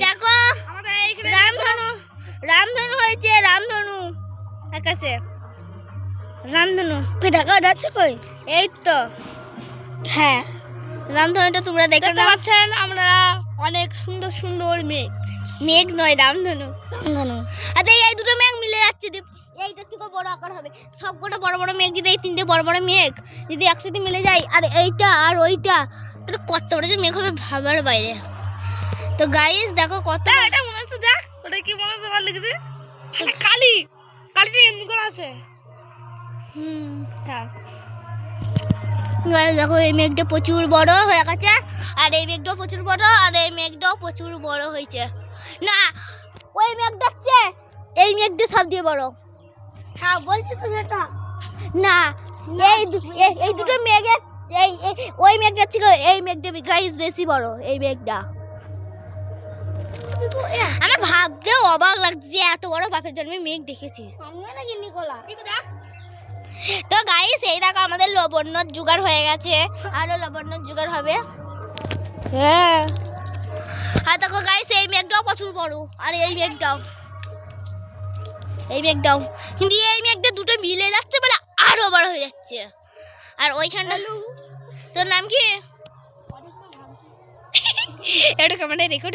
দেখো রামধনু রামধনু হয়েছে, রামধনু আকাশে রামধনু দেখা যাচ্ছে কই? এই তো, হ্যাঁ রামধনুটা তোমরা দেখতে পাচ্ছেন। আমরা অনেক সুন্দর সুন্দর মেঘ, মেঘ নয় রামধনু, রামধনু। আর এই দুটো মেঘ মিলে যাচ্ছে, এইটা থেকে বড় আকার হবে। সবকটা বড় বড় মেঘ যদি, এই তিনটে বড় বড় মেঘ যদি একসাথে মিলে যায়, আর এইটা আর ওইটা, তাহলে কত বড় যে মেঘ হবে ভাবার বাইরে। তো গাইস দেখো কত, এটা মনে হচ্ছে, দেখ ওটা কি মনে হচ্ছে আমার লিখে দে, কালি কালিটা এমনি করে আছে। থাক গাইস দেখো এই মেঘটা প্রচুর বড় হয়ে গেছে, আর এই মেঘটাও প্রচুর বড়, আর এই মেঘটাও প্রচুর বড় হয়েছে। না ওই মেঘ দেখছে, এই মেঘটা সব দিয়ে বড়। হ্যাঁ বলছি তো সেটা না, এই দুটো মেঘের ওই মেঘটা ছিল, এই মেঘটা গাইস বেশি বড়। এই মেঘটা আমার ভাবতেও অবাক লাগছে যে এত বড় বাপের জন্মে মেঘ দেখেছি। তো গাইস এই দেখো আমাদের লবণ্য জোগাড় হয়ে গেছে, আরো লবণ্য জোগাড় হবে। হ্যাঁ আর দেখো গাইস এই মেঘটাও প্রচুর বড়, আর এই মেঘটাও, এই মেঘটাও, কিন্তু এই মেঘটা দুটো মিলে যাচ্ছে বলে আরো বড় হয়ে যাচ্ছে। আর ওইখানটা, তোর নাম কি? এটা ক্যামেরায় রেকর্ড